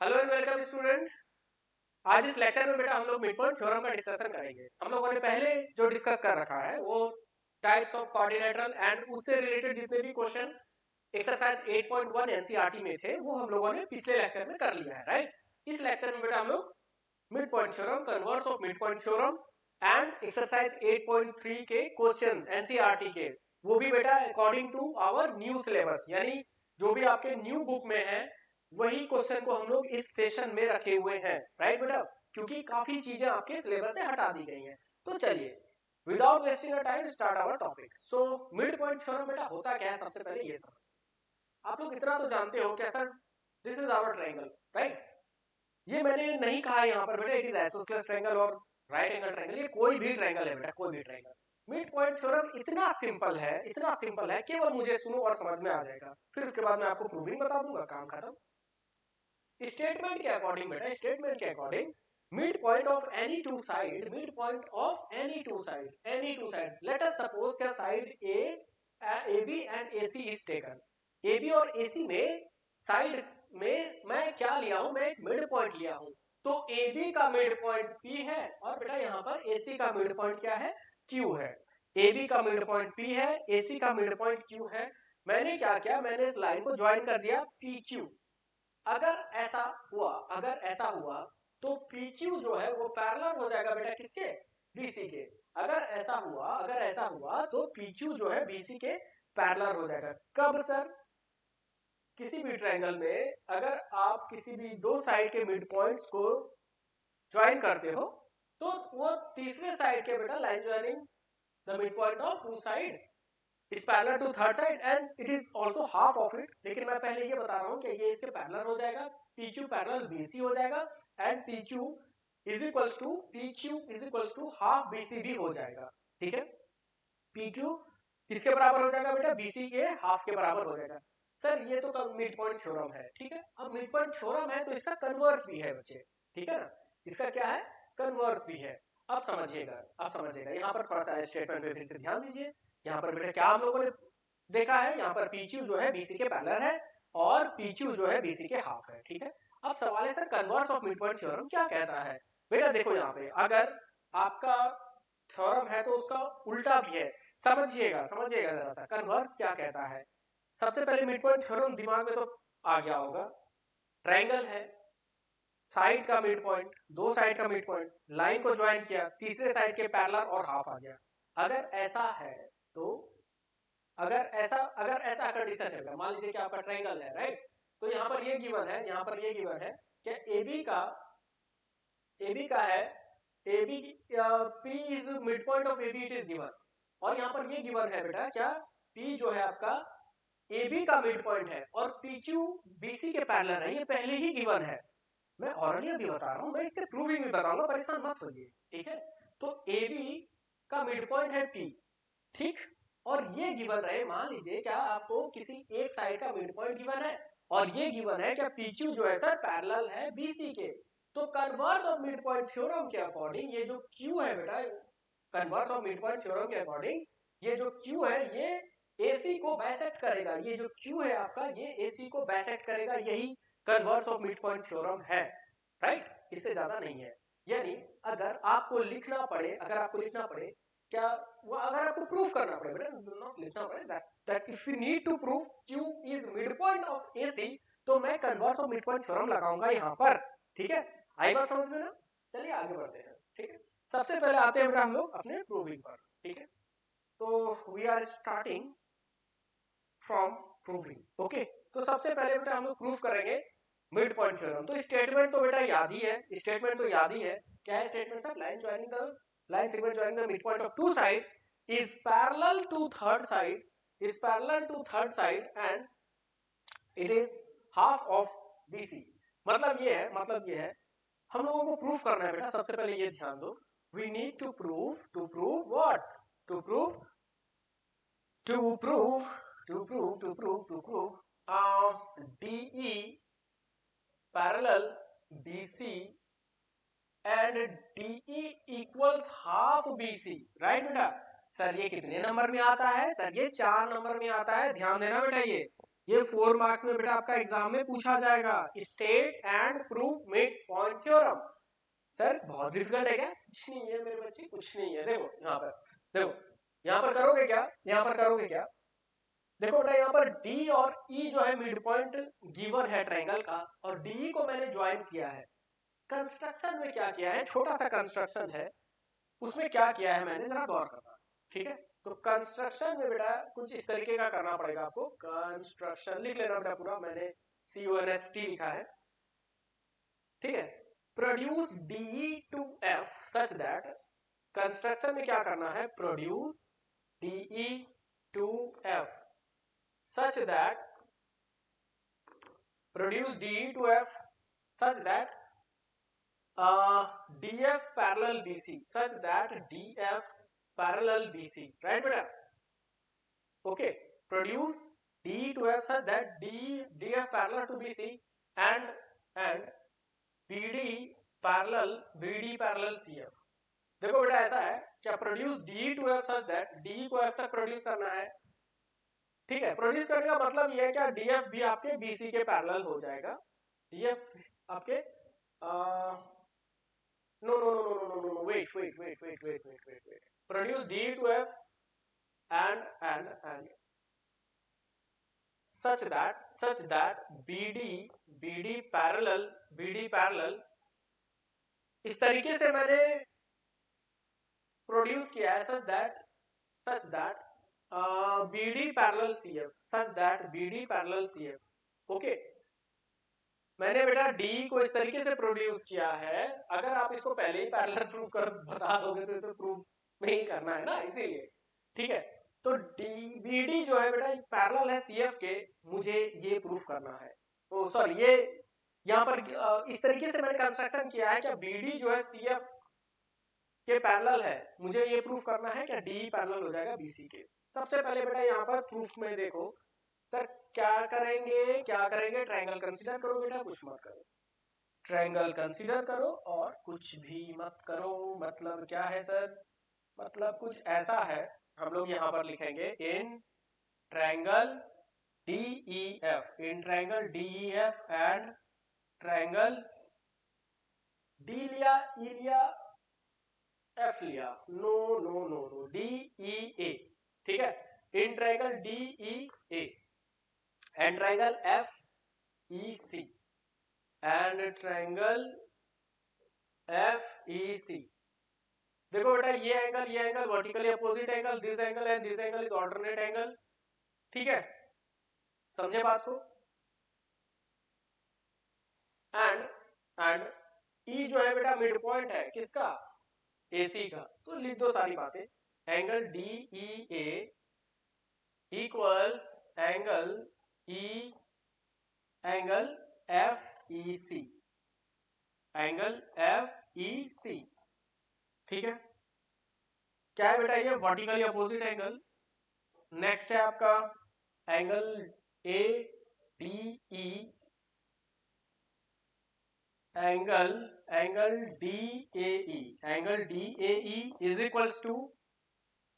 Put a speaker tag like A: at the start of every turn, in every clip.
A: Hello and welcome student. आज इस lecture में बेटा हम लोग मिड पॉइंट थ्योरम का डिस्कशन करेंगे। हम लोगों ने पहले जो डिस्कस कर रखा है वो टाइप्स ऑफ कोऑर्डिनेटर एंड उससे रिलेटेड जितने भी क्वेश्चन एक्सरसाइज 8.1 एनसीईआरटी में थे वो हम लोगों ने पिछले लेक्चर में कर लिया है, राइट। इस लेक्चर में बेटा हम लोग mid point theorem, converse of mid point theorem and exercise 8.3 के क्वेश्चन एनसीईआरटी के, वो भी बेटा according to our new syllabus, यानी जो भी आपके न्यू बुक में है वही क्वेश्चन को हम लोग इस सेशन में रखे हुए हैं, राइट बेटा, क्योंकि काफी चीजें आपके सिलेबस से हटा दी गई हैं। तो चलिए without wasting a time start our topic. So mid point theorem बेटा होता क्या है, सबसे पहले ये समझ। आप लोग इतना तो जानते हो कि sir this is our triangle, right. ये मैंने नहीं कहा यहाँ पर बेटा इट इज आइसोसेलेस ट्रायंगल और राइट एंगल ट्रायंगल, ये कोई भी ट्रायंगल है बेटा, कोई भी ट्रायंगल। मिड पॉइंट थ्योरम इतना सिंपल है, इतना सिंपल है, केवल मुझे सुनो और समझ में आ जाएगा, फिर उसके बाद मैं आपको प्रूविंग बता दूंगा, काम खत्म। स्टेटमेंट के अकॉर्डिंग बेटा, स्टेटमेंट के according mid point of any two side, mid point of any two side, any two side, let us suppose क्या side A B and A C is taken. A B और A सी में side में मैं क्या लिया हूं, मैं एक मिड पॉइंट लिया हूं। तो ए बी का मिड पॉइंट पी है और बेटा यहाँ पर ए सी का मिड पॉइंट क्या है, क्यू है। ए बी का मिड पॉइंट पी है, ए सी का मिड पॉइंट क्यू है। मैंने क्या किया, मैंने इस लाइन को ज्वाइन कर दिया पी क्यू। अगर ऐसा हुआ, अगर ऐसा हुआ तो PQ जो है वो पैरेलल हो जाएगा बेटा किसके, BC के। अगर ऐसा हुआ, अगर ऐसा हुआ तो PQ जो है BC के पैरेलल हो जाएगा। कब सर, किसी भी ट्रायंगल में अगर आप किसी भी दो साइड के मिड पॉइंट्स को ज्वाइन करते हो तो वो तीसरे साइड के बेटा line joining the mid point of two side is parallel to third side and it is also half of it. लेकिन मैं पहले ये बता रहा हूँ कि ये इसके पैरेलल हो जाएगा, PQ पैरेलल BC हो जाएगा and PQ is equals to half BC भी हो जाएगा, ठीक है। PQ किसके बराबर हो जाएगा बेटा, BC के हाफ के बराबर हो जाएगा। सर ये तो मिड पॉइंट थ्योरम है, ठीक है। अब मिड पॉइंट थ्योरम है तो इसका कन्वर्स भी है बच्चे, ठीक है ना। इसका क्या है, कन्वर्स भी है। अब समझिएगा, अब समझिएगा, यहाँ पर थोड़ा सा स्टेटमेंट पे फिर से ध्यान दीजिए। यहाँ पर बेटा क्या हम लोगों ने देखा है, यहाँ पर PQ जो है BC के पैरेलल है और PQ जो है BC के हाफ है, ठीक है। अब सवाल है sir converse of mid point theorem क्या कहता है। बेटा देखो यहाँ पे अगर आपका थ्योरम है तो उसका उल्टा भी है। समझिएगा, समझिएगा जरा सा कन्वर्स क्या कहता है। सबसे पहले मिड पॉइंट थ्योरम दिमाग में तो आ गया होगा, ट्रायंगल है, साइड का मिड पॉइंट, दो साइड का मिड पॉइंट, लाइन को ज्वाइन किया, तीसरे साइड के पैरेलल और हाफ आ गया। अगर ऐसा है तो, अगर ऐसा कंडीशन है, मान लीजिए कि आपका ट्रायंगल है, राइट। तो यहाँ पर ये गिवन है, यहाँ पर ये गिवन है कि AB का है, AB P is mid point of AB, it is given. और यहाँ पर ये गिवन है बेटा क्या, P जो है आपका AB का मिड पॉइंट है और PQ BC के पैरेलल है, ये पहले ही गिवन है। मैं ऑलरेडी अभी बता रहा हूँ, मैं इसके प्रूविंग भी बताऊंगा, परेशान मत होइए, ठीक है। तो AB का मिड पॉइंट है P, ठीक। और ये गिवन रहे, मान लीजिए क्या आपको किसी एक साइड का मिड पॉइंट गिवन है और ये गिवन है क्या PQ जो है सर पैरेलल है BC के। तो converse of mid point theorem के अकॉर्डिंग ये जो Q है बेटा, converse of mid point theorem के अकॉर्डिंग ये जो Q है ये AC को बाइसेक्ट करेगा। ये जो Q है आपका ये AC को बाइसेक्ट करेगा, यही converse of mid point theorem है, राइट। इससे ज्यादा नहीं है। यानी अगर आपको लिखना पड़े, अगर आपको लिखना पड़े क्या, वो अगर आपको प्रूफ करना पड़े बेटा, नॉट लिखना पड़े, that if you need to prove Q is mid point of AC तो मैं converse of mid point theorem लगाऊंगा यहाँ पर, ठीक है। आई बात समझ में ना। चलिए आगे बढ़ते हैं, ठीक है। सबसे पहले आते हैं बेटा हम लोग अपने प्रूविंग पर, ठीक है। तो we are starting from proving, okay. तो सबसे पहले बेटा हम लोग प्रूव करेंगे मिड पॉइंट थ्योरम। तो स्टेटमेंट तो बेटा याद ही है, स्टेटमेंट तो याद ही है। क्या है statement sir, line joining the line segment joining the midpoint of two side is parallel to third side, is parallel to third side and it is half of BC। मतलब ये है, मतलब ये है, हम लोगों को प्रूफ करना है बेटा। सबसे पहले ये ध्यान दो, we need to prove what, to prove to prove to prove DE parallel BC and DE equals half BC, right बेटा। सर ये कितने नंबर में आता है, सर ये 4 नंबर में आता है, ध्यान देना बेटा। ये ये 4 मार्क्स में बेटा आपका एग्जाम में पूछा जाएगा। State and prove mid point theorem. Sir बहुत डिफिकल्ट है क्या? कुछ नहीं है मेरे बच्चे, कुछ नहीं है। देखो यहाँ पर, देखो यहाँ पर करोगे क्या, यहाँ पर करोगे क्या, देखो बेटा यहाँ पर डी और ई जो है मिड पॉइंट गिवन है ट्रायंगल का, और डी को मैंने ज्वाइन किया है। कंस्ट्रक्शन में क्या किया है, छोटा सा कंस्ट्रक्शन है, उसमें क्या किया है मैंने, जरा गौर करना। ठीक है, तो कंस्ट्रक्शन में बेटा कुछ इस तरीके का करना पड़ेगा आपको। कंस्ट्रक्शन लिख लेना बेटा पूरा, मैंने CONST लिखा है। ठीक है, produce DE to F such that, construction में क्या करना है, produce DE to F such that, produce DE to F such that DF parallel BC, such that DF parallel BC, right beta? Okay, produce DE to F such that DF parallel to BC and BD parallel CF। देखो बेटा ऐसा है क्या, produce DE to F such that DE को F तक produce करना है। ठीक है, प्रोड्यूस करने का मतलब ये है क्या, DF भी आपके BC के पैरेलल हो जाएगा। DF आपके no, wait, produce DE to F and such that BD parallel इस तरीके से मैंने प्रोड्यूस किया है, such that BD parallel CF, such that BD parallel CF। Okay, मैंने बेटा D को इस तरीके से प्रोड्यूस किया है। अगर आप इसको पहले ही पैरेलल प्रूव कर बता दोगे तो प्रूव नहीं करना है ना, इसीलिए। ठीक है, तो BD जो है बेटा पैरेलल है CF के, मुझे ये प्रूव करना है। तो सॉरी, ये यहाँ पर इस तरीके से मैंने कंस्ट्रक्शन किया है, क्या BD जो है CF के पैरेलल है, मुझे ये प्रूफ करना है क्या DE पैरेलल हो जाएगा BC के। सबसे पहले बेटा यहाँ पर प्रूफ में देखो सर क्या करेंगे, ट्रायंगल कंसीडर करो बेटा, कुछ मत करो। ट्रायंगल कंसीडर करो और कुछ भी मत करो। मतलब क्या है सर, मतलब कुछ ऐसा है, हम लोग यहाँ पर लिखेंगे in triangle DEF, in triangle DEF and triangle D लिया, E लिया, F लिया, नो DEA। ठीक है, in triangle DEA and triangle FEC and triangle FEC। देखो बेटा ये angle vertically opposite angle, this angle and this angle is alternate angle. ठीक है, समझे बात को। एंड E जो है बेटा मिड पॉइंट है किसका, AC का। तो लिख दो सारी बातें, angle DEA equals angle FEC, angle FEC। ठीक है, क्या है बेटा, ये वर्टिकली अपोजिट एंगल। नेक्स्ट है आपका angle ADE, angle DAE, angle DAE is equals to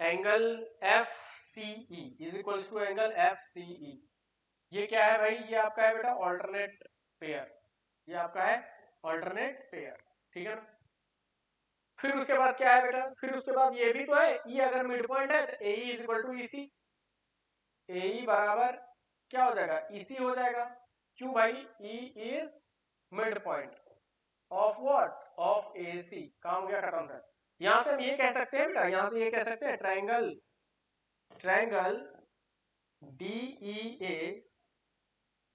A: angle FCE, is equals to angle FCE। ये क्या है भाई, ये आपका है बेटा ऑल्टरनेट पेयर, ये आपका है ऑल्टरनेट पेयर। ठीक है ना, फिर उसके बाद क्या है बेटा, फिर उसके बाद ये भी तो है, ये अगर मिड पॉइंट है तो AE is equal to EC, AE बराबर क्या हो जाएगा, EC हो जाएगा। क्यों भाई, E is mid point of what, of AC। काम हो गया खत्म सर। यहां से हम ये कह सकते हैं बेटा, यहां से ये कह सकते हैं ट्रायंगल DEA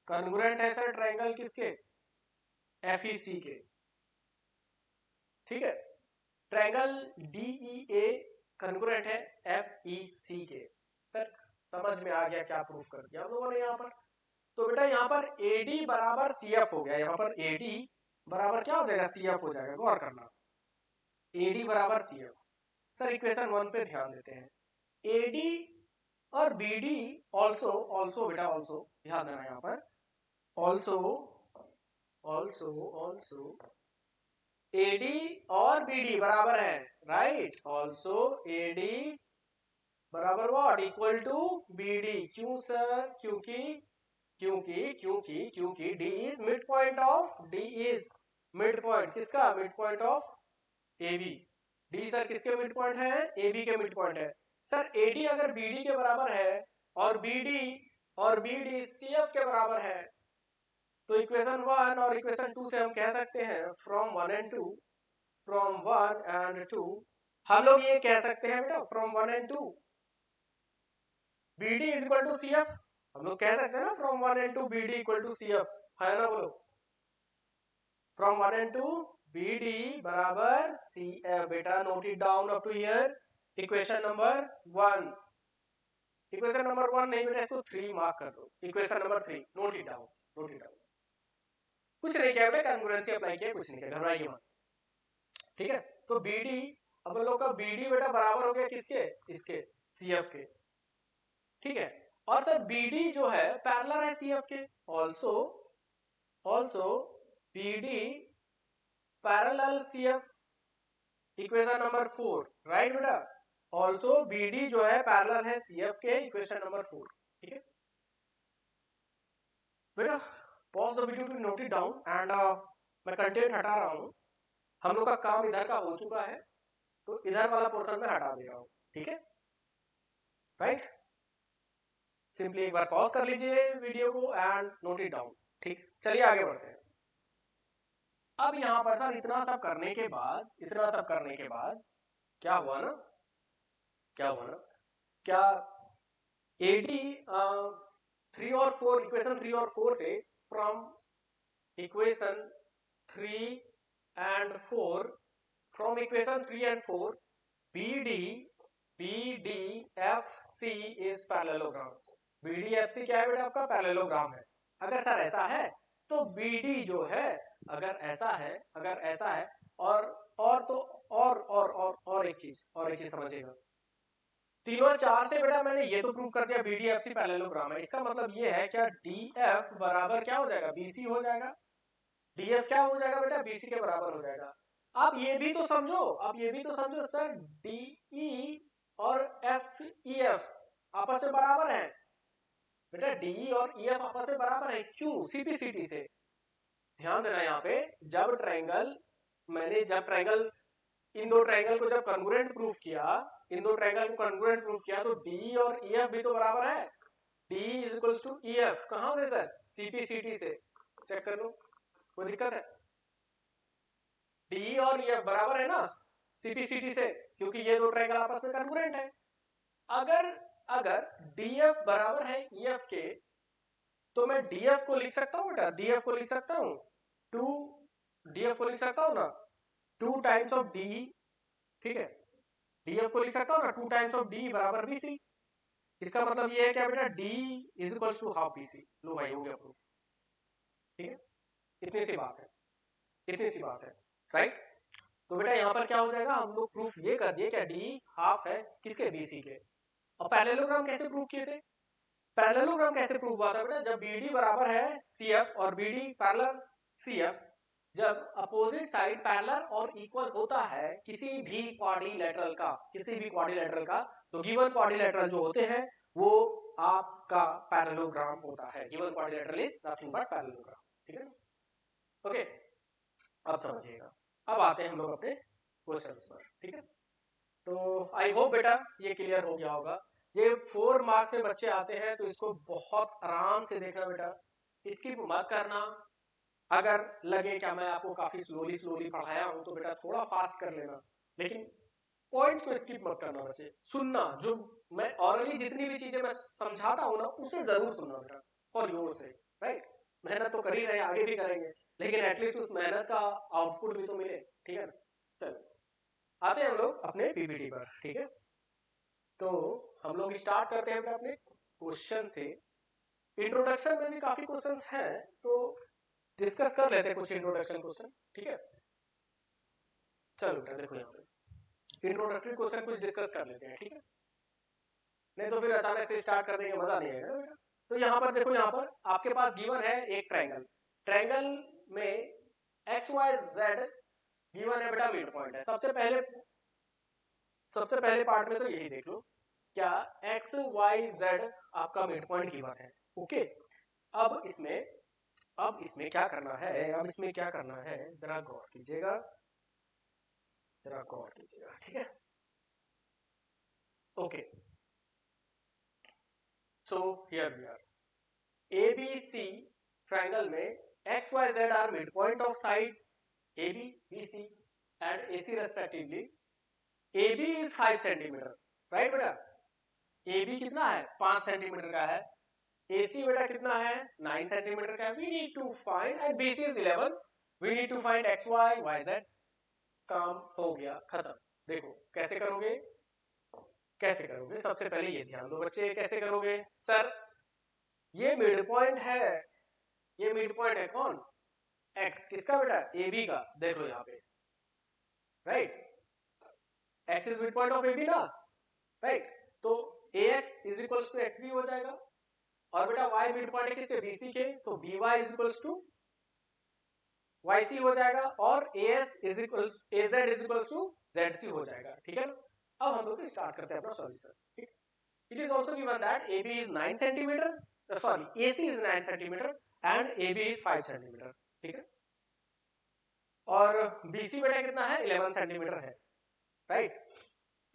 A: कॉन्ग्रुएंट है सर ट्रायंगल किसके, FEC के। ठीक है, ट्रायंगल DEA कॉन्ग्रुएंट है FEC के। सर समझ में आ गया क्या प्रूफ कर दिया हम लोगों ने यहाँ पर। तो बेटा यहाँ पर AD बराबर CF हो गया, यहाँ पर AD बराबर क्या हो जाएगा, CF हो जाएगा। गौर करना, AD बराबर CF। सर इक्वेशन 1 पे ध्यान देते हैं, AD और BD ऑल्सो बेटा ऑल्सो ध्यान देना यहाँ पर, ऑल्सो AD और BD बराबर है, राइट। ऑल्सो AD बराबर व्हाट, इक्वल टू BD। क्यों सर, क्योंकि क्योंकि D is mid point of किसका mid point of A B. D sir किसके मिड पॉइंट है ए बी के मिड पॉइंट है। सर ए डी अगर बी डी के बराबर है और बी डी सी एफ के बराबर है तो इक्वेशन 1 और इक्वेशन 2 से हम कह सकते हैं फ्रॉम 1 एंड 2 हम लोग ये कह सकते हैं बेटा from 1 and 2 B D is equal to C F. हम लोग कह सकते हैं ना from 1 and 2 B D equal to C F, है ना बोलो। फ्रॉम 1 एंड 2 बी डी बराबर सी एफ। बेटा note it down up to here equation number 1। Equation number 1 नहीं बेटा इसको 3 मार्क कर दो। Equation number 3 note it down. कुछ नहीं किया बेटा कॉन्ग्रुएंसी अप्लाई किया, कुछ नहीं किया, घबराइए मत, ठीक है। तो बी डी अब लोग का बी डी बेटा बराबर हो गया किसके इसके सी एफ के, ठीक है। और सर बी डी जो है पैरेलल है सी एफ के। Also B D parallel C F, equation number 4 right बेटा। ऑल्सो बी डी जो है पैरेलल है सी एफ के, इक्वेशन नंबर 4, ठीक है बेटा। Pause the video to note it down and मैं कंटेंट हटा रहा हूं। हम लोग का काम इधर का हो चुका है तो इधर वाला पोर्शन में हटा दे रहा हूं, ठीक है राइट। सिंपली एक बार पॉज कर लीजिए वीडियो को एंड नोट इट डाउन, ठीक। चलिए आगे बढ़ते हैं। अब यहां पर सर इतना सब करने के बाद क्या हुआ ना क्या एडी 3 और 4 इक्वेशन 3 और 4 से from equation 3 and 4 from equation 3 and 4 BDFC is parallelogram. BDFC क्या है बेटा आपका पैरेललोग्राम है। अगर सर ऐसा है तो BD जो है अगर ऐसा है और तो और एक चीज समझिएगा। 3 और 4 से बेटा मैंने ये तो प्रूव कर दिया BDFC पैरेललोग्राम है। इसका मतलब ये है क्या DF बराबर क्या हो जाएगा BC हो जाएगा। DF क्या हो जाएगा बेटा BC के बराबर हो जाएगा। आप ये भी तो समझो सर DE और FEF आपस में बराबर है बेटा। DE और EF आपस में बराबर है, क्यों CPCT से। ध्यान देना यहाँ पे जब ट्रायंगल इन दो ट्रायंगल को जब कॉन्ग्रुएंट प्रूफ किया तो DE और EF भी तो बराबर है। DE is equal to EF कहां से सर CPCT से, चेक कर लो कोई दिक्कत है। DE और EF बराबर है ना CPCT से, क्योंकि ये दो ट्रायंगल आपस में कॉन्ग्रुएंट है। अगर DF बराबर है EF के तो मैं DF को लिख सकता हूँ बेटा, DF को लिख सकता हूँ 2 टाइम्स ऑफ DE, ठीक है। DF को लिख सकता हूँ ना 2 टाइम्स ऑफ DE बराबर BC। इसका मतलब ये है क्या बेटा DE is equal to half BC। लो भाई हो गया प्रूफ, ठीक है। इतनी सी बात है राइट। तो बेटा यहाँ पर क्या हो जाएगा, हम लोग प्रूफ ये कर दिए क्या DE हाफ है किसके BC के। और पैरेललोग्राम कैसे प्रूव किए थे, पैरेललोग्राम कैसे प्रूव हुआ था बेटा, जब BD बराबर है CF और BD पैरेलल CF, जब अपोजिट साइड पैरेलल और इक्वल होता है किसी भी क्वाड्रिलेटरल का तो गिवन क्वाड्रिलेटरल जो होते हैं वो आपका पैरेललोग्राम होता है। Given quadrilateral is nothing but parallelogram, ठीक है ना। ओके अब समझिएगा। अब आते हैं हम लोग अपने क्वेश्चंस पर, ठीक है। तो आई होप बेटा ये क्लियर हो गया होगा। ये 4 मार्क्स में बच्चे आते हैं तो इसको बहुत आराम से देखना बेटा, स्किप मत करना। अगर लगे क्या मैं आपको काफी स्लोली पढ़ाया हूं तो बेटा थोड़ा फास्ट कर लेना, लेकिन पॉइंट्स को स्किप मत करना बच्चे। सुनना, जो मैं ऑरली जितनी भी चीजें मैं समझाता हूं ना उसे जरूर सुनना बेटा फॉर योर सेक, राइट। मेहनत तो कर ही रहे, आगे भी करेंगे, लेकिन एटलीस्ट उस मेहनत का आउटपुट भी तो मिले, ठीक है। चलो आते हैं हम लोग अपने पीपीटी पर, ठीक है। तो हम लोग स्टार्ट करते हैं अपने क्वेश्चन से। इंट्रोडक्शन में भी काफी क्वेश्चंस हैं तो डिस्कस कर लेते हैं कुछ इंट्रोडक्शन क्वेश्चन, ठीक है। चलो बेटा देखो यहाँ पे इंट्रोडक्टरी क्वेश्चन कुछ डिस्कस कर लेते हैं, ठीक है। नहीं तो फिर अचानक से स्टार्ट कर देंगे, मजा नहीं आएगा बेटा। तो यहाँ पर देखो, यहाँ पर आपके पास गिवन है एक ट्रायंगल में XYZ गिवन है बेटा, मिड पॉइंट है। सबसे पहले पार्ट में तो यही देख लो क्या XYZ आपका मिड पॉइंट गिवन है, ओके। अब इसमें क्या करना है, जरा गौर कीजिएगा, ठीक है। Okay, so here we are, ABC triangle में XYZ are mid point of side AB, BC and AC respectively. AB is 5 centimetre, right बेटा? AB कितना है? 5 सेंटीमीटर का है। AC बेटा कितना है? 9 सेंटीमीटर का है। We need to find, and BC is 11. We need to find XY, YZ. काम हो गया, खत्म। देखो कैसे करोगे? सबसे पहले ये ध्यान दो बच्चे, कैसे करोगे? सर ये मिड पॉइंट है कौन? X, किसका बेटा? AB का। देख लो यहाँ पे, right? X is mid point of AB ना, राइट? तो AX is equals to XB हो जाएगा, और बेटा Y मिड पॉइंट है किसके? BC के, तो BY is equals to YC हो जाएगा, और AZ is equals to ZC हो जाएगा, ठीक है ना? अब हम लोग स्टार्ट करते हैं अपना सॉल्यूशन, ठीक? It is also given that AB is 9 centimeter, AC is 9 centimeter and AB is 5 centimeter, ठीक है? और BC बेटा कितना है? 11 सेंटीमीटर है, right?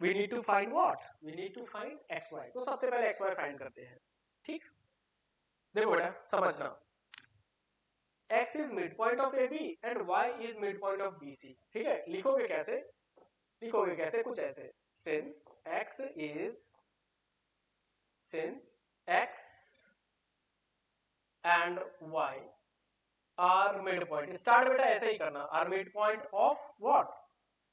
A: We need to find what? We need to find XY. तो सबसे पहले XY फाइंड करते हैं, ठीक? देखो बेटा समझना, X is midpoint of AB and Y is midpoint of BC, ठीक है? लिखोगे कैसे? कुछ ऐसे, since X and Y are midpoint, start बेटा ऐसे ही करना, are midpoint of what?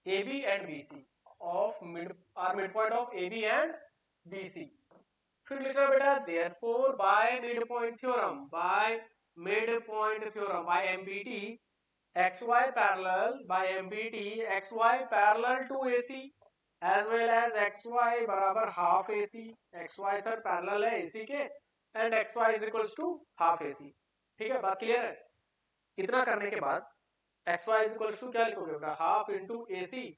A: AB and BC, are midpoint of AB and BC. फिर लिखा बेटा therefore by midpoint theorem, by MPT, XY parallel to AC as well as XY बराबर half AC. XY sir parallel है AC के, and XY is equals to half AC, ठीक है? बात clear है? इतना करने के बाद XY is equals to क्या लिखोगे बेटा? Half into AC.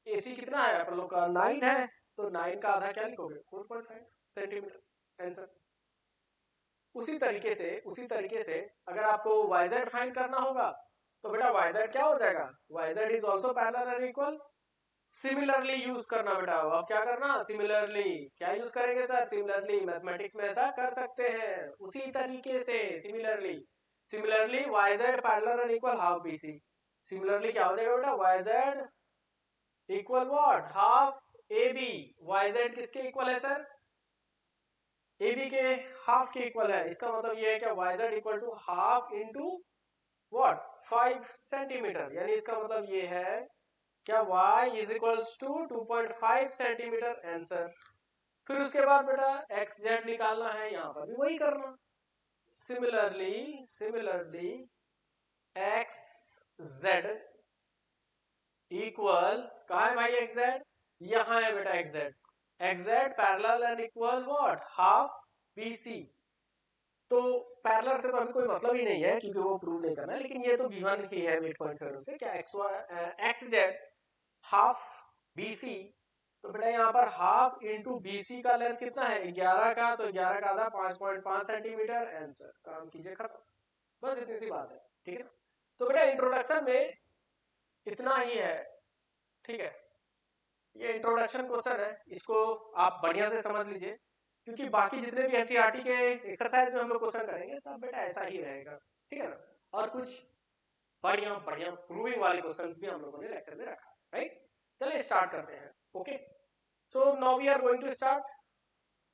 A: AC कितना है अपन लोग का? 9 है, तो 9 का आधा क्या लिखोगे? 4.5 सेंटीमीटर, आंसर। उसी तरीके से अगर आपको YZ फाइंड करना होगा तो बेटा YZ क्या हो जाएगा? YZ is also parallel and equal. Similarly use करना बेटा, अब क्या करना? सिमिलरली क्या यूज करेंगे सर? सिमिलरली, मैथमेटिक्स में ऐसा कर सकते हैं, उसी तरीके से similarly YZ parallel and equal half BC। Similarly क्या हो जाएगा बेटा? YZ equal what? Half AB। YZ किसके इक्वल है सर? AB के हाफ के इक्वल है। इसका मतलब ये है कि YZ equal to half into what? 5 centimetre. यानी इसका मतलब ये है क्या? Y is equals to 2.5 centimetre, answer. फिर उसके बाद बेटा XZ निकालना है, यहाँ पर भी वही करना। सिमिलरली XZ इक्वल, कहाँ है भाई XZ? यहाँ है बेटा XZ parallel and equal what? Half BC। तो पैरेलल से तो अभी कोई मतलब ही नहीं है क्योंकि वो प्रूव नहीं करना है, लेकिन ये तो गिवन ही है मिड पॉइंट थ्योरम से, क्या XZ हाफ BC। तो बेटा यहाँ पर हाफ इंटू BC का लेंथ कितना है? 11 का, तो 11 का आधा 5.5 सेंटीमीटर, आंसर। काम कीजिए, खत्म। बस इतनी सी बात है, ठीक है? तो बेटा इंट्रोडक्शन में इतना ही है, ठीक है? ये इंट्रोडक्शन क्वेश्चन है, इसको आप बढ़िया से समझ लीजिए, क्योंकि बाकी जितने भी एनसीईआरटी के एक्सरसाइज में हम लोग क्वेश्चन करेंगे सब बेटा ऐसा ही रहेगा, ठीक है ना? और कुछ बढ़िया प्रूविंग वाले क्वेश्चंस भी हम लोगों ने लेक्चर में रखा, राइट? चलिए स्टार्ट करते हैं, okay? So now we are going to start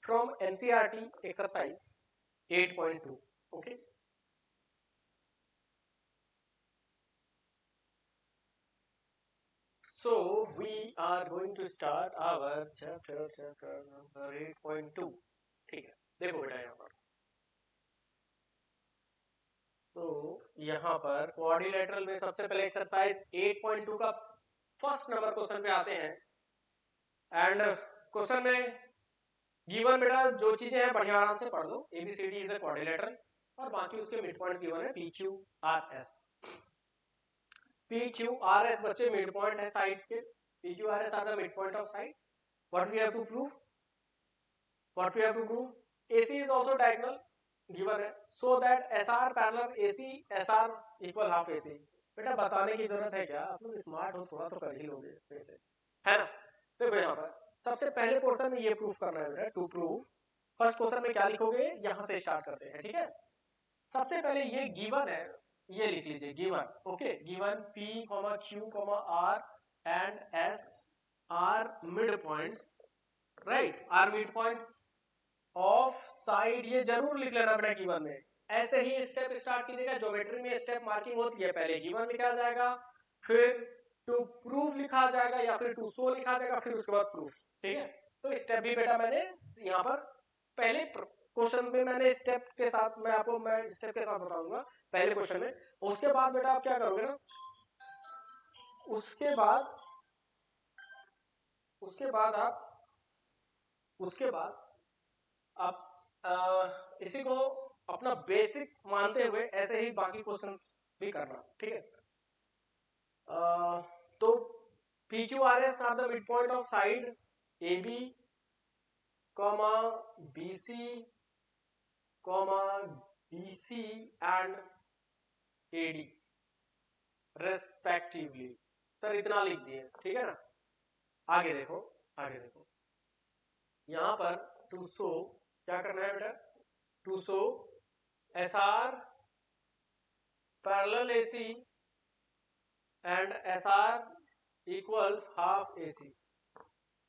A: from NCERT exercise 8.2, okay? So we are going to start our chapter number 8.2, ठीक है? देखो बेटा यहाँ पर, तो यहाँ पर क्वाड्रिलेटरल में सबसे पहले एक्सरसाइज 8.2 का फर्स्ट नंबर क्वेश्चन पे आते हैं। एंड क्वेश्चन में गिवन बेटा जो चीजें हैं बढ़िया आराम से पढ़ लो। ABCD इज अ क्वाड्रिलेटरल, और बाकी उसके मिड पॉइंट्स गिवन है PQRS। PQRS बच्चे मिड पॉइंट है साइड्स के। PQRS are the mid point of side. What we have to prove? AC is also diagonal, given है so that S are parallel AC S are equal half AC. बेटा बताने की जरूरत है क्या, आप लोग स्मार्ट हो थोड़ा तो कर ही लोगे वैसे, है ना। देखो यहाँ पर सबसे पहले पोर्शन में ये प्रूफ करना है बेटा, टू प्रूव। फर्स्ट क्वेश्चन में क्या लिखोगे, यहाँ से स्टार्ट करते हैं, ठीक है। सबसे पहले ये गिवन है, ये लिख लीजिए given, okay. Given P, Q, R and S are mid points, right, are mid points of side, ये जरूर लिख लेना बेटा गिवन में। ऐसे ही स्टेप स्टार्ट कीजिएगा, ज्योमेट्री में स्टेप मार्किंग होती है, पहले गिवन लिखा जाएगा, फिर टू प्रूव लिखा जाएगा या फिर टू शो लिखा जाएगा, फिर उसके बाद प्रूफ, ठीक है। तो स्टेप भी बेटा मैंने यहाँ पर पहले क्वेश्चन में मैंने स्टेप के साथ, मैं स्टेप के साथ बताऊंगा पहले क्वेश्चन में। उसके बाद बेटा आप क्या करोगे ना, उसके बाद आप इसी को अपना बेसिक मानते हुए ऐसे ही बाकी क्वेश्चंस भी करना, ठीक है। तो PQRS are the mid point of side AB, BC, BC and AD respectively. Sir इतना लिख दिए, ठीक है ना। आगे देखो यहां पर टू शो क्या करना है बेटा, to show SR parallel AC and SR equals half AC।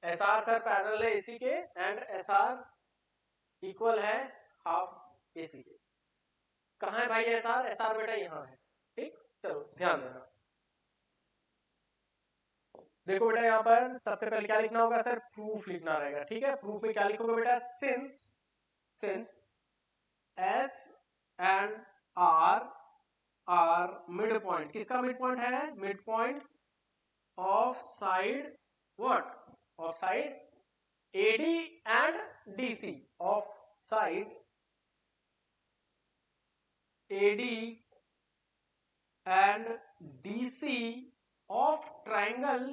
A: SR sir parallel है AC के एंड SR इक्वल है हाफ AC के। कहाँ है भाई SR बेटा यहाँ है, ठीक। चलो ध्यान देना, देखो बेटा यहाँ पर सबसे पहले क्या लिखना होगा सर, प्रूफ लिखना रहेगा, ठीक है। प्रूफ में क्या लिखोगे बेटा, since S and R are mid point, किसका मिड पॉइंट है, mid points of side what, of side AD and DC, of side AD and DC of triangle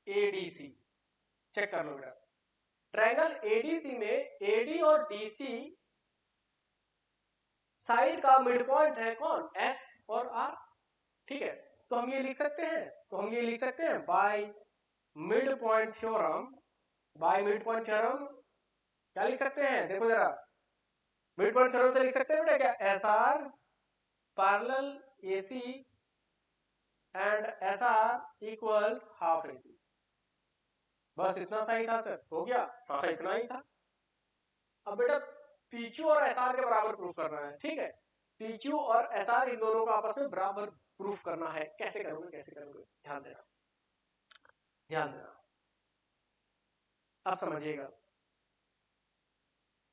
A: ADC। Check कर लो बेटा, ट्रायंगल ADC में AD और DC side का mid point है कौन, S और R, ठीक है। तो हम ये लिख सकते हैं बाय मिड पॉइंट थ्योरम, क्या लिख सकते हैं, देखो जरा, मिड पॉइंट थ्योरम से लिख सकते हैं बेटा क्या, SR parallel AC and SR equals half AC। बस इतना सही था सर, हो गया, हाँ इतना ही था। अब बेटा PQ और SR के बराबर प्रूफ करना है, ठीक है। PQ और SR इन दोनों को आपस में बराबर प्रूफ करना है, कैसे करोगे, ध्यान देना, आप समझिएगा।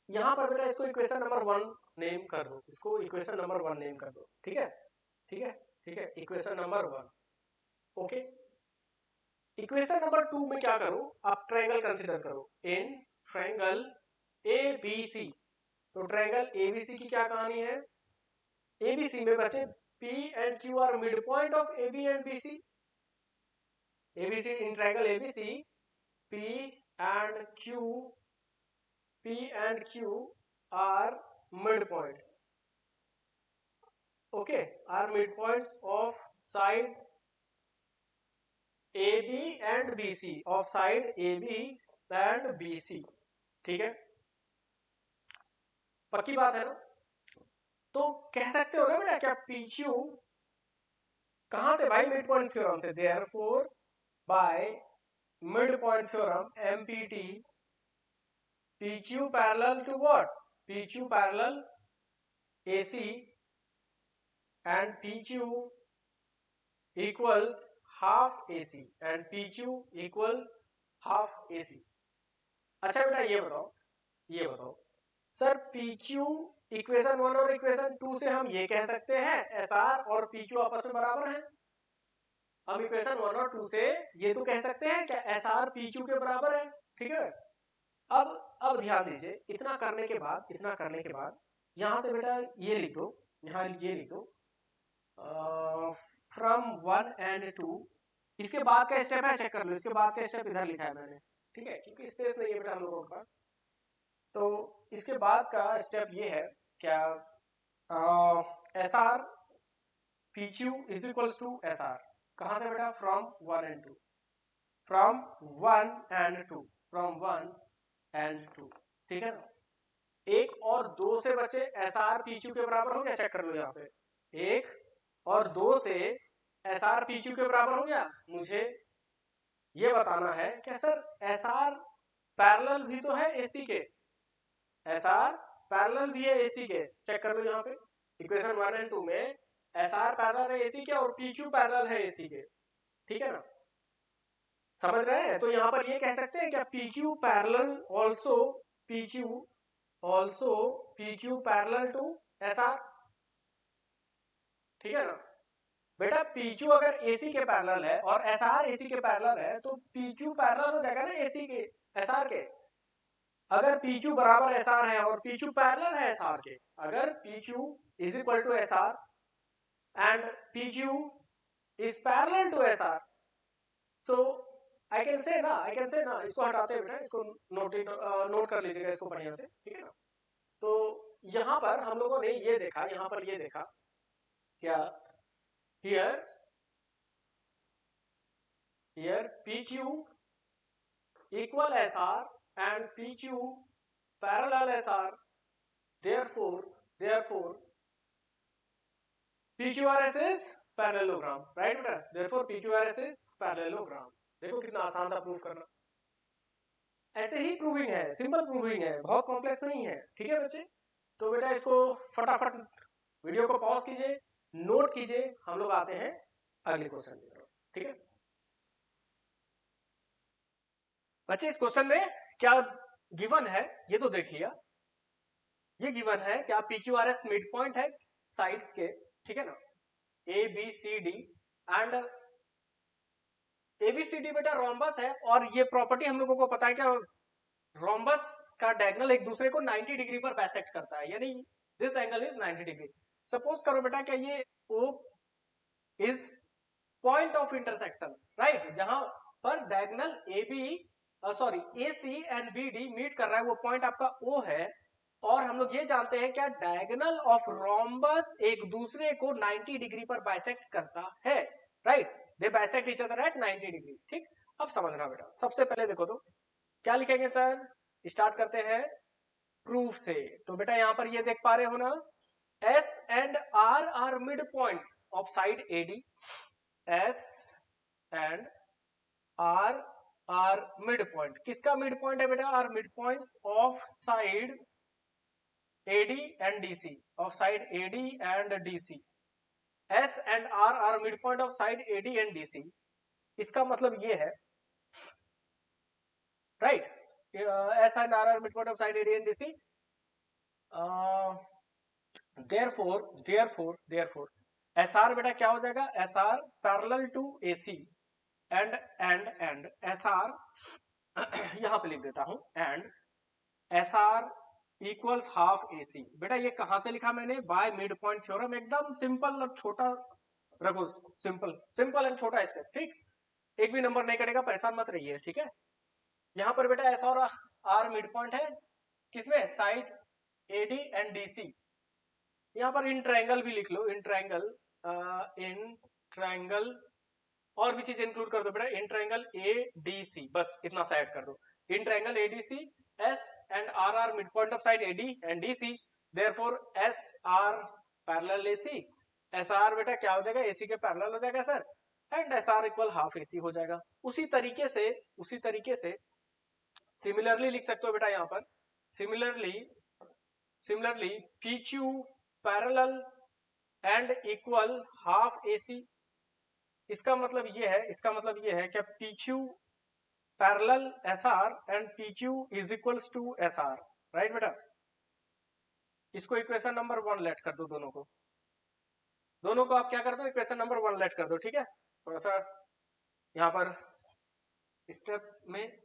A: यहां पर बेटा इसको इक्वेशन नंबर 1 नेम कर दो, ठीक है, equation number 1, okay. Equation number 2 में क्या करो, आप ट्रायंगल कंसीडर करो, इन ट्रायंगल ABC। तो ट्रायंगल ABC की क्या कहानी है, ABC में बच्चे P and Q are mid point of AB and BC। ABC in triangle ABC P and Q are midpoints, okay, are midpoints of side AB and BC, of side AB and BC, ठीक है, पक्की बात है ना। तो कह सकते हो ना बेटा क्या, PQ कहां से भाई, मिड पॉइंट थ्योरम से, therefore by mid point theorem MPT PQ parallel to what, PQ parallel AC and PQ equals half AC and PQ equal half AC। अच्छा बेटा ये बताओ सर, PQ इक्वेशन 1 और इक्वेशन 2 से हम ये कह सकते हैं SR और PQ आपस में बराबर हैं। हम इक्वेशन 1 और 2 से ये तो कह सकते हैं क्या SR PQ के बराबर है, ठीक है। अब ध्यान दीजिए, इतना करने के बाद यहां से बेटा ये लिख दो, फ्रॉम 1 एंड 2। इसके बाद का स्टेप है, चेक कर लो, इसके बाद का स्टेप इधर लिखा है मैंने, ठीक है, क्योंकि स्पेस नहीं है बेटा हम लोगों के पास। तो इसके बाद का स्टेप ये है क्या S R P Q is equals to S R, कहां से बेटा, from 1 and 2, from 1 and 2, from 1 and 2, ठीक है ना। 1 और 2 से बच्चे एस आर पी क्यू के बराबर हो गया, चेक कर लो यहाँ पे, 1 और 2 से एस आर पी क्यू के बराबर हो गया। मुझे ये बताना है कि सर एस आर पैरेलल भी तो है एसी के, एस आर पैरेलल भी है एसी के, चेक कर लो यहाँ पे इक्वेशन 1 and 2 में एस आर पैरेलल है एसी के और पी क्यू पैरेलल है एसी के, ठीक है ना, समझ रहे हैं। तो यहाँ पर ये कह सकते हैं क्या P Q parallel also, P Q also, P Q parallel to S R, ठीक है ना बेटा। पी क्यू अगर एसी के पैरेलल है और एस आर एसी के पैरेलल है तो पी क्यू पैरेलल हो जाएगा ना एसी के, एस आर के। अगर पी क्यू बराबर एस आर है और पी क्यू पैरेलल है एस आर के, अगर P Q is equal to S R and P Q is parallel to S R, so I can say ना, आई कैन से ना, इसको हटाते हैं बेटा, इसको नोट कर लीजिएगा इसको बढ़िया से, ठीक है ना। तो यहां पर हम लोगों ने ये देखा, यहां पर ये देखा क्या, here PQ equal SR and PQ parallel SR, therefore PQRS is parallelogram, right बेटा, therefore PQRS is parallelogram। देखो कितना आसान था प्रूव करना, ऐसे ही प्रूविंग है, सिंपल प्रूविंग है, बहुत कॉम्प्लेक्स नहीं है, ठीक है बच्चे। तो बेटा इसको फटाफट वीडियो को पॉज कीजिए, नोट कीजिए, हम लोग आते हैं अगले क्वेश्चन की तरफ, ठीक है बच्चे। इस क्वेश्चन में क्या गिवन है ये तो देख लिया, ये गिवन है क्या P Q R S mid point है साइड्स के, ठीक है ना, A B C D and ABCD बेटा रोम्बस है, और ये प्रॉपर्टी हम लोगों को पता है क्या, रोम्बस का डायगोनल एक दूसरे को 90 डिग्री पर बाइसेक्ट करता है, यानी this angle is 90 degree. Suppose करो बेटा क्या ये O is point of intersection, right, जहां पर diagonal A B sorry A C and B D meet कर रहा है, वो पॉइंट आपका ओ है। और हम लोग ये जानते हैं क्या डायगोनल ऑफ रोम्बस एक दूसरे को 90 डिग्री पर बाइसेक्ट करता है, right, they bisect each other at 90 degree, ठीक। अब समझना बेटा, सबसे पहले देखो तो क्या लिखेंगे सर, स्टार्ट करते हैं प्रूफ से। तो बेटा यहां पर ये देख पा रहे हो ना, S and R are mid point of side AD, S and R are mid point, किसका मिड पॉइंट है बेटा, are mid points of side AD and DC, of side AD and DC, S and R are midpoint of side AD and DC। इसका मतलब ये है, right, S and R are midpoint of side AD and DC, therefore SR बेटा क्या हो जाएगा, SR parallel to AC and SR यहां पे लिख देता हूं, and SR equals half AC। बेटा ये कहां से लिखा मैंने, बाय मिड पॉइंट थ्योरम, एकदम सिंपल और छोटा रखो, सिंपल एंड छोटा स्टेप, ठीक, एक भी नंबर नहीं कटेगा, परेशान मत रहिए, ठीक है। यहां पर बेटा एस और आर मिड पॉइंट है किसमें, साइड एडी एंड डीसी। यहां पर इन ट्रायंगल भी लिख लो, इन ट्रायंगल और भी चीज इंक्लूड कर दो बेटा, इन ट्रायंगल ए डी सी, बस इतना सा ऐड कर दो, in triangle A D C, S and R are midpoint of side AD and DC, therefore SR parallel AC, SR बेटा क्या हो जाएगा, AC के पैरेलल हो जाएगा sir, and SR equal half AC हो जाएगा। उसी तरीके से सिमिलरली लिख सकते हो बेटा यहाँ पर, similarly PQ parallel and equal half AC। इसका मतलब ये है क्या PQ parallel SR and PQ is equals to SR, right बेटा। इसको इक्वेशन नंबर 1 लेट कर दो, दोनों को आप क्या कर दो, इक्वेशन नंबर 1 लेट कर दो, ठीक है। थोड़ा सा यहाँ पर स्टेप में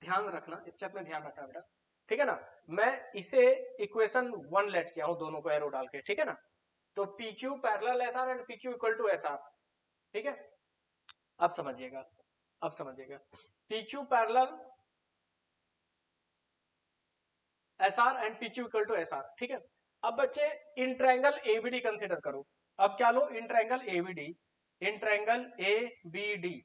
A: ध्यान रखना बेटा, ठीक है ना। मैं इसे इक्वेशन 1 लेट किया हूं, दोनों को एरो डाल के, ठीक है ना। तो PQ parallel SR and PQ equal to SR, ठीक है। अब समझिएगा PQ parallel SR and PQ equal to SR, ठीक है। अब बच्चे इन ट्रायंगल एबीडी कंसिडर करो। अब क्या लो, in triangle ABD, in triangle ABD,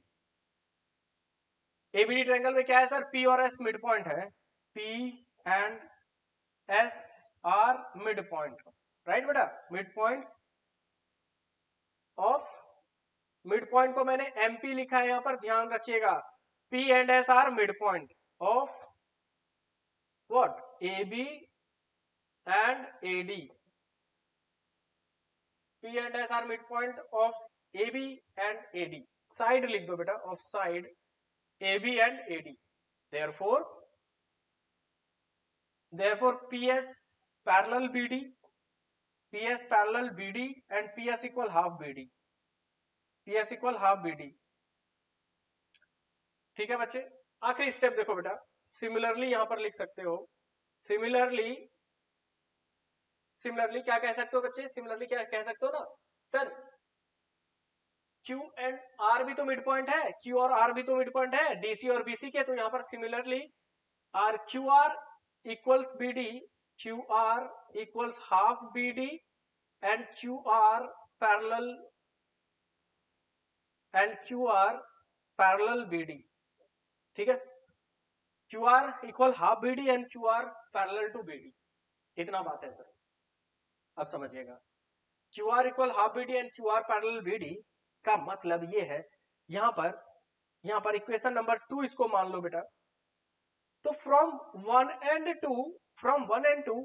A: ABD triangle में क्या है सर, पी और एस मिड पॉइंट है, P and S are mid point, right बेटा, mid points of, mid point को मैंने एमपी लिखा है यहां पर, ध्यान रखिएगा, P and S are mid point of what, A B and A D, P and S are mid point of A B and A D, side लिख दो बेटा, of side A B and A D, therefore PS parallel BD, PS parallel BD and PS equal half BD, PS equal half BD, ठीक है बच्चे। आखिरी step देखो बेटा, similarly यहां पर लिख सकते हो, सिमिलरली, सिमिलरली क्या कह सकते हो बच्चे, सिमिलरली क्या कह सकते हो ना सर, Q एंड R भी तो मिड पॉइंट है, Q और R भी तो मिड पॉइंट है DC और BC के, तो यहां पर similarly R Q R equals BD, QR equals half BD and QR parallel and QR parallel BD, ठीक है, QR equal half BD and QR parallel to BD, इतना बात है सर, अब समझिएगा, QR equal half BD and QR parallel BD का मतलब ये है, यहां पर इक्वेशन नंबर 2 इसको मान लो बेटा, तो from 1 and 2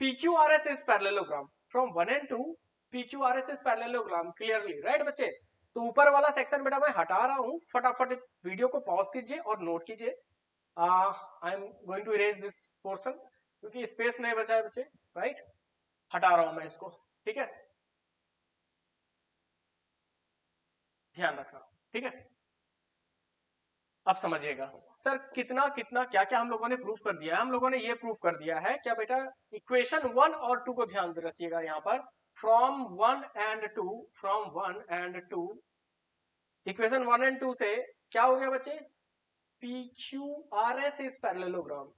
A: PQRS is parallelogram, from 1 and 2 PQRS is parallelogram, clearly right बच्चे। तो ऊपर वाला सेक्शन बेटा मैं हटा रहा हूं, फटाफट वीडियो को पॉज कीजिए और नोट कीजिए, I am going to erase this portion क्योंकि स्पेस नहीं बचा है बच्चे, राइट, हटा रहा हूं मैं इसको, ठीक है, ध्यान रखना, ठीक है। अब समझिएगा सर, कितना कितना क्या क्या हम लोगों ने प्रूफ कर दिया है, हम लोगों ने ये प्रूफ कर दिया है क्या बेटा, इक्वेशन 1 और 2 को ध्यान रखिएगा यहां पर, from 1 and 2, from 1 and 2, equation 1 and 2 से क्या हो गया बच्चे, PQRS is parallelogram,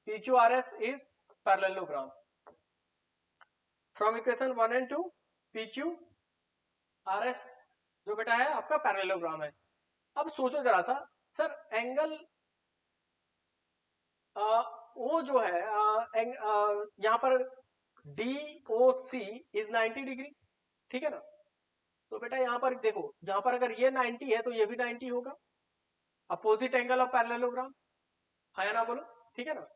A: PQRS is parallelogram, from equation 1 and 2 PQRS जो बेटा है आपका पैरेललोग्राम है। अब सोचो जरा सा सर, एंगल ओ जो है यहां पर DOC इज 90 डिग्री, ठीक है ना, तो बेटा यहां पर देखो, यहां पर अगर ये 90 है तो ये भी 90 होगा, अपोजिट एंगल ऑफ पैरेललोग्राम, है ना, बोलो, ठीक है ना,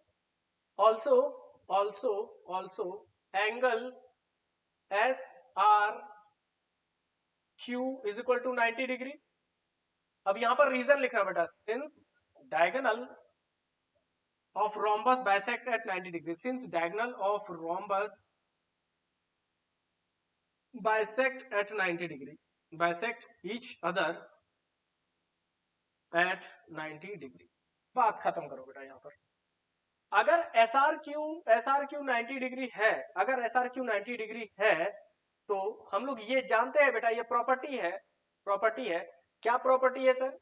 A: also also also angle SRQ is equal to 90 degree. अब यहां पर रीजन लिखना बेटा, since diagonal of rhombus bisect at 90 degrees, since diagonal of rhombus bisect at 90 degree, bisect each other at 90 degree, बात खत्म करो बेटा यहां पर। अगर SRQ 90 डिग्री है, अगर SRQ 90 डिग्री है तो हम लोग ये जानते हैं बेटा, ये प्रॉपर्टी है, प्रॉपर्टी है, क्या प्रॉपर्टी है sir,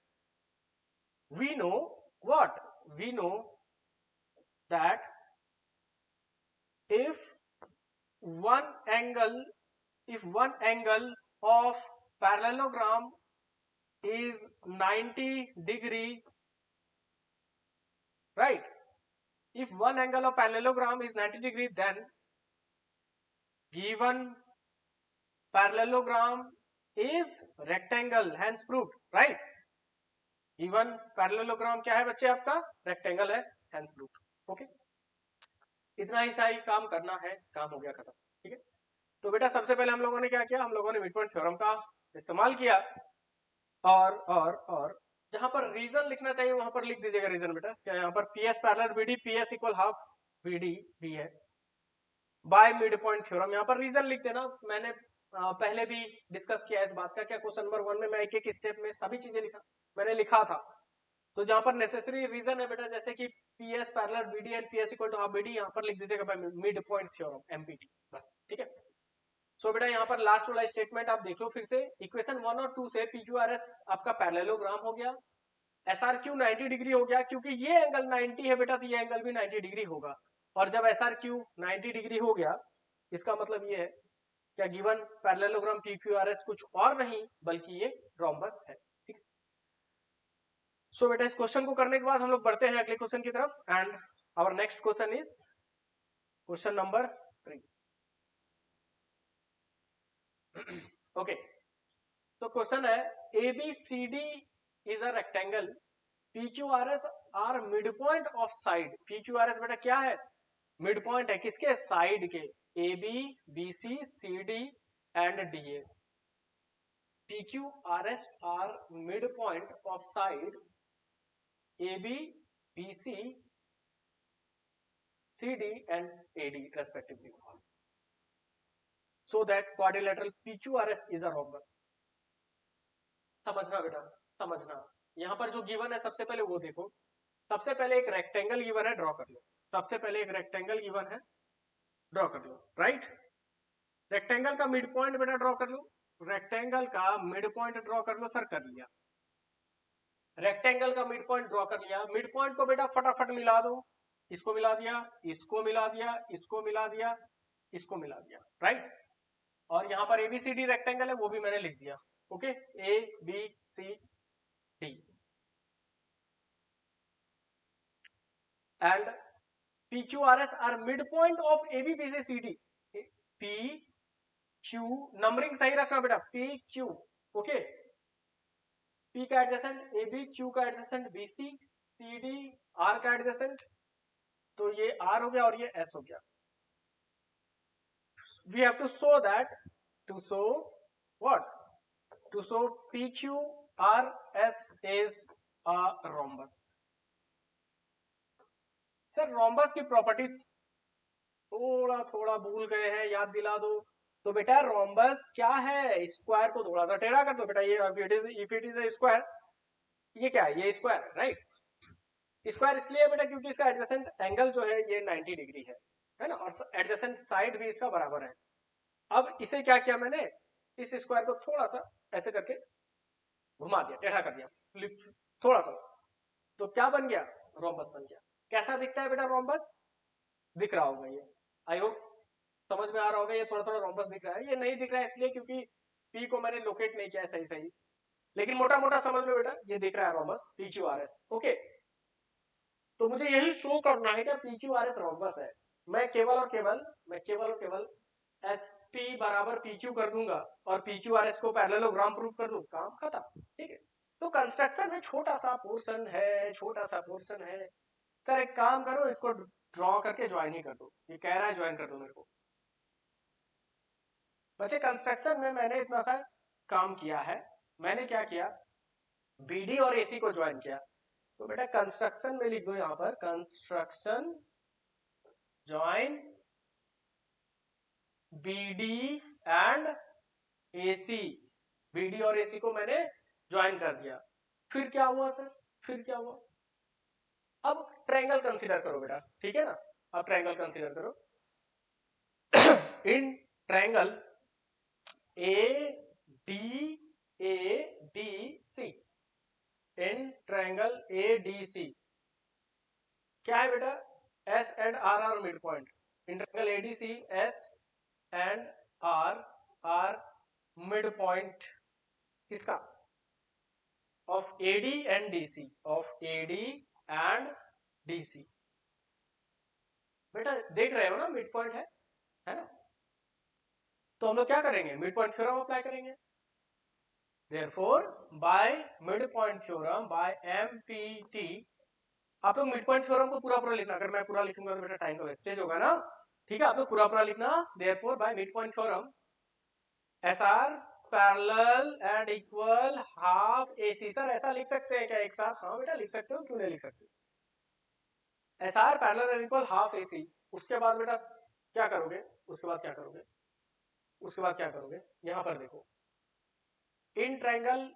A: we know what, we know that if one angle of parallelogram is 90 degree, right, if one angle of parallelogram is 90 degree, then given parallelogram is rectangle, hence proved, right, given parallelogram क्या है बच्चे आपका, rectangle है, hence proved, okay, इतना ही सही काम करना है, काम हो गया खत्म, ठीक है। तो बेटा सबसे पहले हम लोगों ने क्या किया, हम लोगों ने मिड पॉइंट थ्योरम का इस्तेमाल किया, और जहां पर रीजन लिखना चाहिए वहां पर लिख दीजिएगा रीजन बेटा, क्या यहाँ पर PS parallel BD, PS equal half BD भी है, बाय मिड पॉइंट थ्योरम, यहाँ पर रीजन लिख देना, मैंने पहले भी डिस्कस किया इस बात का, क्या क्वेश्चन नंबर 1 में मैं एक एक स्टेप में सभी चीजें मैंने लिखा था, तो जहां पर नेसेसरी रीजन है बेटा, जैसे कि PS parallel BD and PS equal to half BD, यहाँ पर लिख दीजिएगा by mid point theorem, MPT, बस, ठीक है। सो बेटा यहाँ पर लास्ट वाला स्टेटमेंट आप देख लो फिर से, इक्वेशन 1 और 2 से PQRS आपका पैरेललोग्राम हो गया, SRQ 90 डिग्री हो गया, क्योंकि ये एंगल 90 है बेटा, तो ये एंगल भी 90 डिग्री होगा, और जब एस आर क्यू 90 डिग्री हो गया, इसका मतलब ये है क्या given parallelogram P Q R S कुछ और नहीं बल्कि ये रोम्बस है। ठीक। सो बेटा इस क्वेश्चन को करने के बाद हम लोग बढ़ते हैं अगले क्वेश्चन की तरफ and our next question is question number 3। Okay, तो क्वेश्चन है A B C D is a rectangle P Q R S are mid point of side. P Q R S बेटा क्या है? मिड पॉइंट है किसके? Side के, A B B C C D and D A. P Q R S are mid point of side A B B C C D and A D respectively, so that quadrilateral PQRS is a rhombus। समझना बेटा, समझना। यहां पर जो given है सबसे पहले वो देखो। सबसे पहले एक रेक्टेंगल गिवन है, ड्रॉ कर लो। सबसे पहले एक रेक्टेंगल गिवन है, ड्रॉ कर लो। राइट, रेक्टेंगल का मिड पॉइंट बेटा ड्रॉ कर लो। रेक्टेंगल का मिड पॉइंट ड्रॉ कर लो सर। कर लिया, रेक्टेंगल का मिड पॉइंट ड्रॉ कर लिया। मिड पॉइंट को बेटा फटाफट मिला दो। इसको मिला दिया, इसको मिला दिया, इसको मिला दिया, इसको मिला दिया। राइट, और यहां पर एबीसीडी रेक्टेंगल है वो भी मैंने लिख दिया। Okay, A B C D and P Q R S are mid point of A B B C C D. P Q numbering सही रखना बेटा, पी क्यू। ओके, पी का एडजेसेंट ए बी, क्यू का adjacent B C, C D R का adjacent, तो ये are हो गया और ये एस हो गया। We have to show that, to show what? To show PQRS is a rhombus। Sir rhombus की प्रॉपर्टी थोड़ा थोड़ा भूल गए हैं, याद दिला दो। तो बेटा रोम्बस क्या है? स्क्वायर को थोड़ा सा टेढ़ा कर दो बेटा। ये if it is a square, ये क्या है? ये स्क्वायर। राइट, स्क्वायर इसलिए बेटा क्योंकि इसका एडजेसेंट एंगल जो है ये 90 डिग्री है ना, और एडजेसेंट साइड भी इसका बराबर है। अब इसे क्या किया मैंने? इस स्क्वायर को थोड़ा सा ऐसे करके घुमा दिया, टेढ़ा कर दिया, फ्लिप थोड़ा सा, तो क्या बन गया? रोम्बस बन गया। कैसा दिखता है बेटा रोम्बस? दिख रहा होगा ये, आई होप समझ में आ रहा होगा। ये थोड़ा थोड़ा रोम्बस दिख रहा है। ये नहीं दिख रहा है इसलिए क्योंकि पी को मैंने लोकेट नहीं किया है सही सही, लेकिन मोटा मोटा समझ लो बेटा, ये दिख रहा है rhombus, P Q R S. Okay, तो मुझे यही शो करना है कि P Q R S rhombus है। मैं केवल और केवल एस पी बराबर पी क्यू कर दूंगा और पी क्यू आर एस को पैरेललोग्राम प्रूव कर दूं, काम खत्म। ठीक है, तो कंस्ट्रक्शन में छोटा सा पोर्शन है, छोटा सा पोर्शन है। सर एक काम करो, इसको ड्रॉ करके ज्वाइन ही कर दो। ये कह रहा है ज्वाइन कर दो मेरे को। बच्चे कंस्ट्रक्शन में मैंने इतना सा काम किया है। मैंने क्या किया? बीडी और एसी को ज्वाइन किया। तो बेटा कंस्ट्रक्शन में लिख दो यहां पर, construction join BD and AC. BD और एसी को मैंने ज्वाइन कर दिया। फिर क्या हुआ सर? फिर क्या हुआ? अब ट्रायंगल कंसीडर करो बेटा, ठीक है ना। अब ट्रायंगल कंसीडर करो। In triangle ADC, in triangle ADC क्या है बेटा? S and R are mid point. In triangle ADC S and R are mid point किसका? Of AD and DC, of AD and DC। बेटा देख रहे हो ना, मिड पॉइंट है ना। तो हम लोग क्या करेंगे? मिड पॉइंट थ्योरम अप्लाई करेंगे। Therefore by mid point theorem, by MPT, आप लोग मिड पॉइंट थ्योरम को पूरा लिखना। अगर मैं पूरा लिखूंगा तो बेटा टाइम का वेस्टेज होगा ना। ठीक है, आप लोग पूरा लिखना। Therefore by mid point theorem SR parallel and equal half AC। Sir ऐसा लिख सकते हैं क्या एक साथ? हाँ बेटा लिख सकते हो, क्यों नहीं लिख सकते? SR parallel and equal half AC। उसके बाद बेटा क्या करोगे? उसके बाद क्या करोगे? उसके बाद क्या करोगे? यहां पर देखो, इन ट्रायंगल,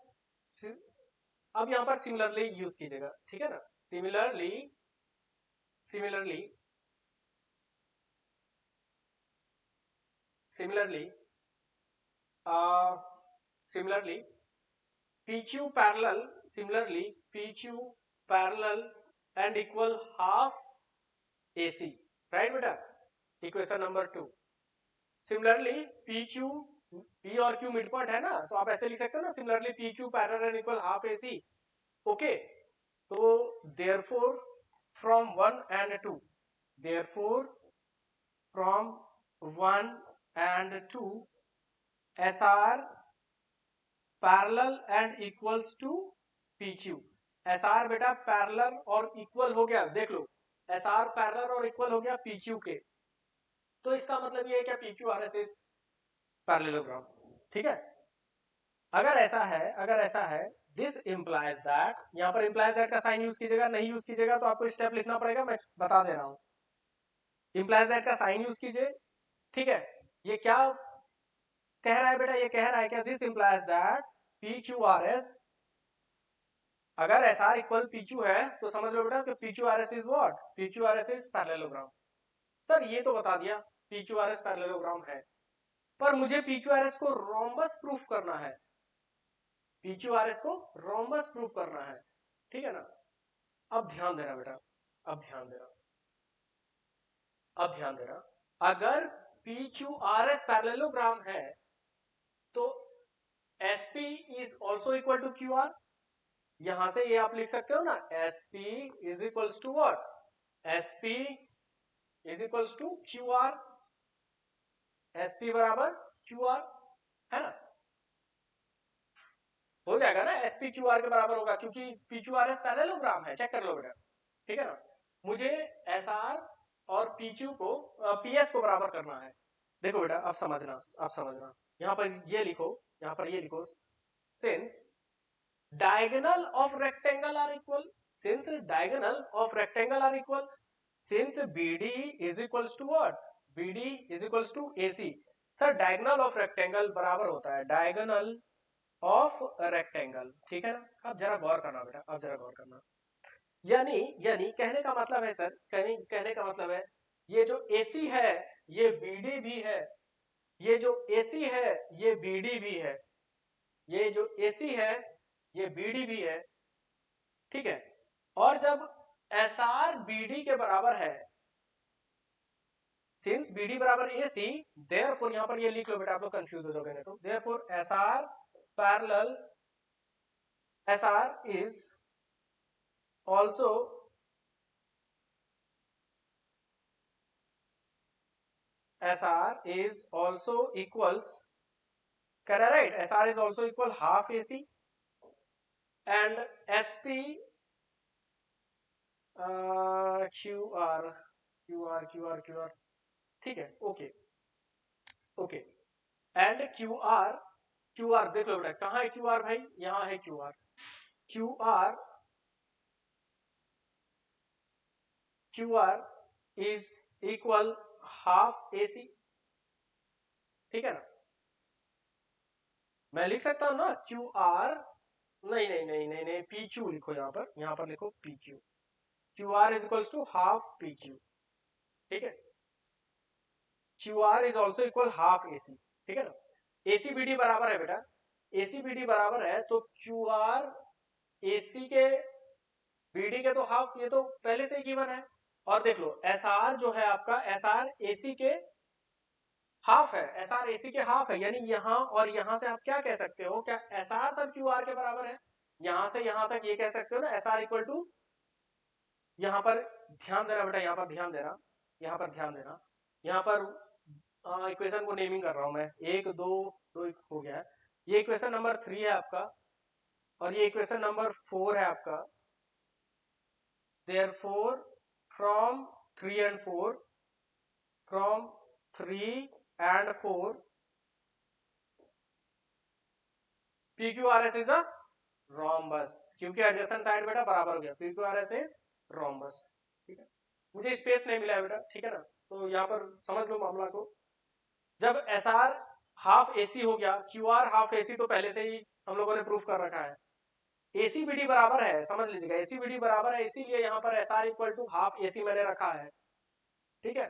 A: अब यहां पर सिमिलरली यूज कीजिएगा, ठीक है ना। Similarly similarly similarly similarly PQ parallel, similarly PQ parallel and equal half AC। Right बेटा, equation number 2। Similarly P Q, P और क्यू मिड पॉइंट है ना, तो आप ऐसे लिख सकते हो ना, similarly P Q parallel and equal half AC। Okay, तो therefore from 1 and 2, therefore from 1 and 2 SR parallel and equals to PQ। SR बेटा पैरेलल और इक्वल हो गया, देख लो SR पैरेलल और इक्वल हो गया PQ के, तो इसका मतलब ये है क्या, PQ RS इज पैरेललोग्राम। ठीक है, अगर ऐसा है दिस इंप्लाइज दैट, यहां पर इंप्लाइज दैट का साइन यूज कीजिएगा, नहीं यूज कीजिएगा तो आपको स्टेप लिखना पड़ेगा, मैं बता दे रहा हूं। इंप्लाइज दैट का साइन यूज कीजिए। ठीक है, ये क्या कह रहा है बेटा, ये कह रहा है क्या, दिस इंप्लाइज दैट PQRS, अगर SR इक्वल PQ है तो समझ लो बेटा कि PQRS is what, PQRS is parallelogram. Sir ये तो बता दिया PQRS पैरेललोग्राम है, पर मुझे PQRS को रोम्बस प्रूफ करना है, PQRS को रोम्बस प्रूफ करना है। ठीक है ना, अब ध्यान देना बेटा, अब ध्यान देना, अब ध्यान देना, अगर PQRS पैरेललोग्राम है तो SP is also equal to QR। यहां से ये आप लिख सकते हो ना, SP is equals to what, SP is equals to QR, SP बराबर QR, है ना, हो जाएगा ना, SP QR के बराबर होगा क्योंकि PQRS पैरेललोग्राम है, चेक कर लो बेटा। ठीक है ना, मुझे SR और PQ को PS को बराबर करना है। देखो बेटा, आप समझना, आप समझना, यहां पर ये लिखो, यहां पर ये लिखो, since diagonal of rectangle are equal, since diagonal of rectangle are equal, since BD is equals to what, BD is equals to AC। Sir diagonal of rectangle बराबर होता है diagonal of rectangle। ठीक है ना, अब जरा गौर करना बेटा, अब जरा गौर करना, यानी यानी कहने का मतलब है सर, कहने का मतलब है ये जो AC है ये BD भी है, ये जो AC है ये BD भी है, ये जो AC है ये BD भी है। ठीक है, और जब SR BD के बराबर है, सिंस BD बराबर AC, देयरफॉर यहां पर ये लिख लो बेटा, आप लोग कंफ्यूज हो जाओगे, तो therefore SR parallel, SR is also SR is also equals, कह रहा है right, SR is also equal half AC and SP QR, ठीक है, ओके ओके, एंड QR देख लो बेटा, कहां है QR भाई, यहां है QR is equal half AC। ठीक है ना, मैं लिख सकता हूं ना QR, नहीं, PQ लिखो, यहां पर लिखो PQ, QR is equals to half PQ। ठीक है, QR is also equal half AC। ठीक है ना, ACBD बराबर है बेटा, ACBD बराबर है तो QR AC के BD के तो हाफ, ये तो पहले से ही गिवन है। और देख लो SR जो है आपका, SR AC के हाफ है, SR AC के हाफ है, यानी यहां और यहां से आप क्या कह सकते हो, क्या SR सब QR के बराबर है, यहां से यहां तक ये कह सकते हो ना SR इक्वल टू, यहां पर ध्यान देना बेटा, यहां पर ध्यान देना, यहां पर ध्यान देना, यहां पर इक्वेशन को नेमिंग कर रहा हूं मैं, एक दो दो हो गया है, ये इक्वेशन नंबर 3 है आपका और ये इक्वेशन नंबर 4 है आपका। Therefore from 3 and 4, from 3 and 4 PQRS is a rhombus, क्योंकि एडजेसेंट साइड बेटा बराबर हो गया, PQRS इज रोम्बस। ठीक है, मुझे स्पेस नहीं मिला है बेटा, ठीक है ना, तो यहाँ पर समझ लो मामला को, जब SR हाफ AC हो गया, QR हाफ AC तो पहले से ही हम लोगों ने प्रूफ कर रखा है, ACBD बराबर है, समझ लीजिएगा ACBD बराबर है, इसीलिए यहाँ पर SR equal to half AC मैंने रखा है। ठीक है,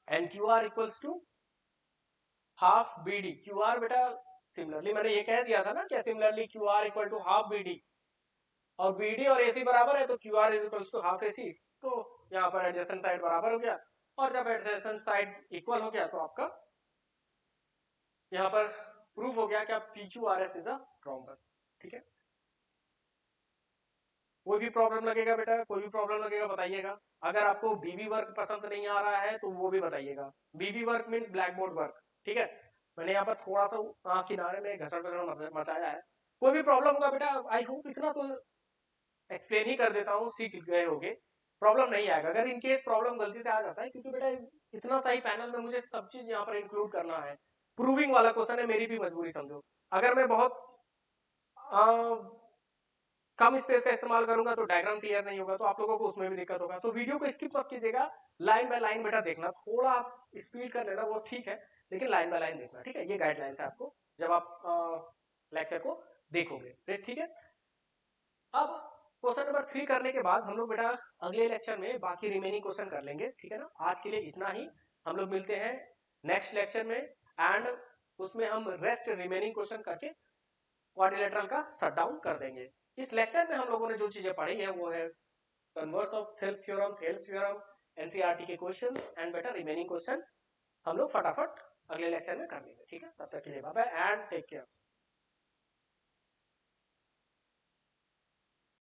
A: and QR equals to half BD, QR बेटा सिमिलरली मैंने ये कह दिया था ना क्या, similarly QR equal to half BD, और BD और AC बराबर है तो QR is equals to half AC, तो यहाँ पर एडजेसेंट साइड बराबर हो गया, और जब एडजेसेंट साइड इक्वल हो गया तो आपका यहाँ पर प्रूव हो गया कि PQRS इज अ रोम्बस। ठीक है, कोई भी प्रॉब्लम लगेगा बेटा, कोई भी प्रॉब्लम लगेगा बताइएगा। अगर आपको बीबी वर्क पसंद नहीं आ रहा है तो वो भी बताइएगा। BB work means blackboard work. ठीक है, मैंने यहाँ पर थोड़ा सा किनारे में घसड़ मचाया है। कोई भी प्रॉब्लम होगा बेटा, आई होप इतना तो एक्सप्लेन ही कर देता हूँ, सीख गए होगे, प्रॉब्लम नहीं आएगा। अगर इनकेस प्रॉब्लम गलती से आ जाता है, क्योंकि बेटा इतना सही पैनल में मुझे सब चीज यहाँ पर इंक्लूड करना है, प्रूविंग वाला क्वेश्चन है, मेरी भी मजबूरी समझो। अगर मैं बहुत कम स्पेस का इस्तेमाल करूंगा तो डायग्राम क्लियर नहीं होगा, तो आप लोगों को उसमें भी दिक्कत होगा। तो वीडियो को स्किप मत कीजिएगा, लाइन बाय लाइन बेटा देखना। थोड़ा आप स्पीड कर लेना वो ठीक है, लेकिन लाइन बाय लाइन देखना। ठीक है, ये गाइडलाइंस है आपको जब आप लेक्चर को देखोगे। ठीक है, अब क्वेश्चन नंबर 3 करने के बाद हम लोग बेटा अगले लेक्चर में बाकी रिमेनिंग क्वेश्चन कर लेंगे। ठीक है ना, आज के लिए इतना ही। हम लोग मिलते हैं नेक्स्ट लेक्चर में, एंड उसमें हम रेस्ट रिमेनिंग क्वेश्चन करके क्वाड्रिलेटरल का शट डाउन कर देंगे। इस लेक्चर में हम लोगों ने जो चीजें पढ़ी है वो है converse of Thales theorem, NCERT के क्वेश्चंस एंड बेटा रिमेनिंग क्वेश्चन हम लोग फटाफट अगले लेक्चर में कर लेंगे। ठीक है, तब तक के लिए bye bye and take care.